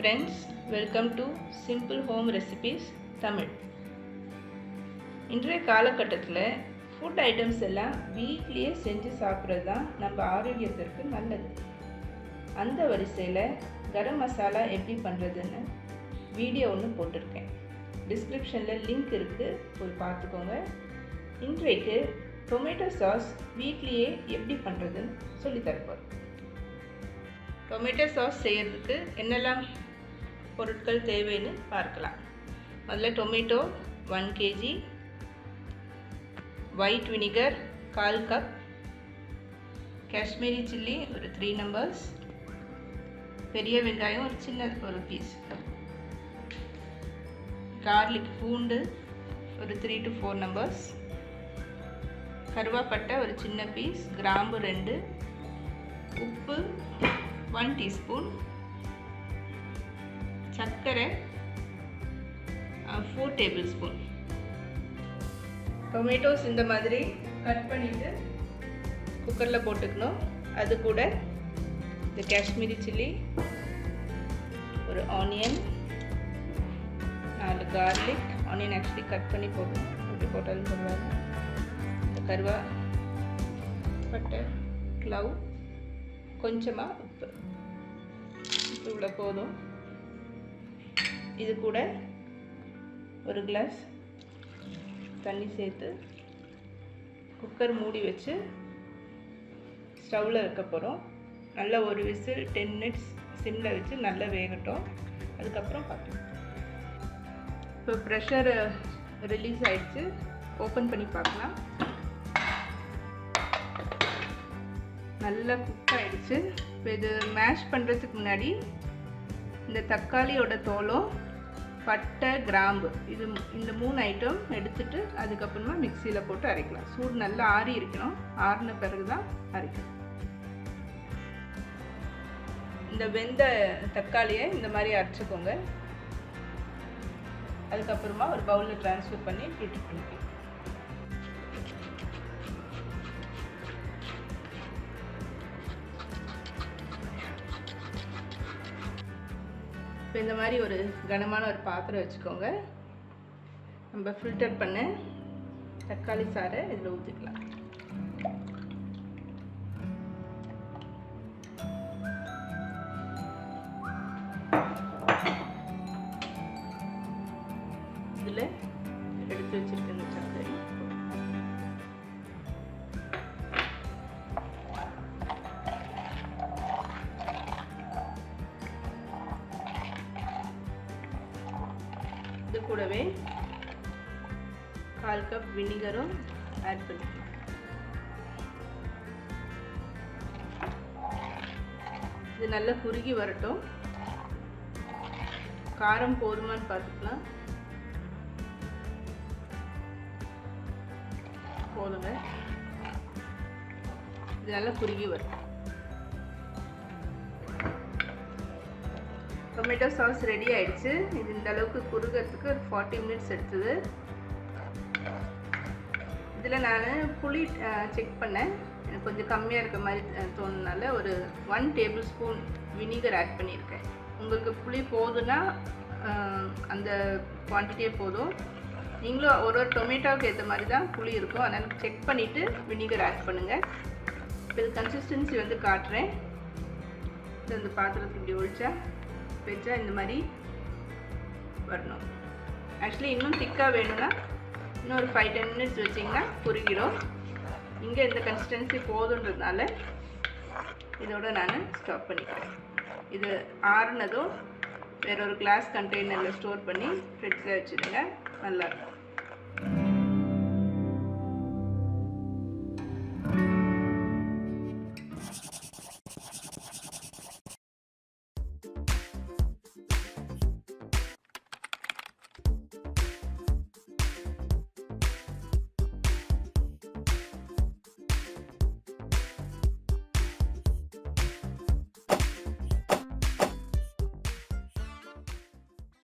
friends, welcome to Simple Home Recipes Tamil. இன்றைய காலகட்டத்தில் food items எல்லாம் வீட்லேயே செஞ்சு சாப்பிட்றது தான் நம்ம ஆரோக்கியத்திற்கு நல்லது. அந்த வரிசையில் கரம் மசாலா எப்படி பண்ணுறதுன்னு வீடியோ ஒன்று போட்டிருக்கேன். டிஸ்கிரிப்ஷனில் லிங்க் இருக்குது, போய் பார்த்துக்கோங்க. இன்றைக்கு டொமேட்டோ சாஸ் வீட்லேயே எப்படி பண்ணுறதுன்னு சொல்லித்தரப்போம். டொமேட்டோ சாஸ் செய்கிறதுக்கு என்னெல்லாம் பொருட்கள் தேவைன்னு பார்க்கலாம். முதல்ல tomato 1 kg, white vinegar 1/4 cup, Kashmiri chilli ஒரு 3 numbers, பெரிய வெங்காயம் ஒரு சின்ன ஒரு பீஸ், கார்லிக் பூண்டு ஒரு 3 to 4 numbers, கருவாப்பட்டை ஒரு சின்ன பீஸ், கிராம்பு 2, உப்பு 1 teaspoon, சர்க்கரை 4 tablespoon. டொமேட்டோஸ் இந்த மாதிரி கட் பண்ணிவிட்டு குக்கரில் போட்டுக்கணும். அது கூட இந்த காஷ்மீரி சில்லி, ஒரு onion, 4 garlic. Onion actually cut பண்ணி போடணும், அப்படி போட்டாலும் போடுவாங்க. இந்த கருவாப்பட்டை, க்ளவ், கொஞ்சமாக உப்பு, இவ்வளோ போதும். இது கூட ஒரு கிளாஸ் தண்ணி சேர்த்து குக்கர் மூடி வச்சு ஸ்டவ்வில் வைக்க போகிறோம். நல்லா ஒரு விசில் 10 minutes சிம்மில் வச்சு நல்லா வேகட்டும். அதுக்கப்புறம் பார்க்கலாம். இப்போ ப்ரெஷர் ரிலீஸ் ஆகிடுச்சு, ஓப்பன் பண்ணி பார்க்கலாம். நல்லா குக் ஆகிடுச்சு. இப்போ இது மேஷ் பண்ணுறதுக்கு முன்னாடி இந்த தக்காளியோட தோலும், பட்டை, கிராம்பு, இந்த 3 ஐட்டம் எடுத்துட்டு அதுக்கப்புறமா மிக்சியில் போட்டு அரைக்கலாம். சூடு நல்லா ஆறி இருக்கணும், ஆறின பிறகு தான் அரைக்கணும். இந்த வெந்த தக்காளியை இந்த மாதிரி அரைச்சிக்கோங்க. அதுக்கப்புறமா ஒரு பவுலில் ட்ரான்ஸ்ஃபர் பண்ணி ஃபில்டர் பண்ணிக்கலாம். இப்போ இந்த மாதிரி ஒரு கனமான ஒரு பாத்திரம் வச்சுக்கோங்க. நம்ம ஃபில்டர் பண்ண தக்காளி சாறை இதில் ஊற்றிக்கலாம். இதில் எடுத்து வச்சிருக்க இந்த சர்க்கரை, இது கூடவே 1/4 கப் வினிகரும் ஆட் பண்ணிக்கலாம். இது நல்லா குறுகி வரட்டும். காரம் போதுமான்னு பார்த்துக்கலாம். போதுங்க, இது நல்லா குறுகி வரும். டொமேட்டோ சாஸ் ரெடி ஆயிடுச்சு. இது இந்த அளவுக்கு குறுகிறதுக்கு ஒரு 40 minutes எடுத்தது. இதில் நான் புளி செக் பண்ணேன், எனக்கு கொஞ்சம் கம்மியாக இருக்க மாதிரி தோணுனால ஒரு 1 tablespoon வினிகர் ஆட் பண்ணியிருக்கேன். உங்களுக்கு புளி போதுன்னா அந்த குவான்டிட்டியே போதும். நீங்களும் ஒரு டொமேட்டோவுக்கு ஏற்ற மாதிரி தான் புளி இருக்கும், அதனால் செக் பண்ணிவிட்டு வினிகர் ஆட் பண்ணுங்கள். இப்போ இது கன்சிஸ்டன்சி வந்து காட்டுறேன். இந்த பாத்திரத்துக்கு இப்படி ஒழிச்சா வச்சா இந்த மாதிரி வரணும். ஆக்சுவலி இன்னும் திக்காக வேணும்னா இன்னும் ஒரு 5-10 minutes வச்சிங்கன்னா குறுகிடும். இங்கே இந்த கன்சிஸ்டன்சி போதுன்றதுனால இதோட நான் ஸ்டாப் பண்ணிக்கிறேன். இது ஆறுனதும் வேற ஒரு கிளாஸ் கண்டெய்னரில் ஸ்டோர் பண்ணி ஃப்ரிட்ஜில் வச்சுடுங்க, நல்லாயிருக்கும்.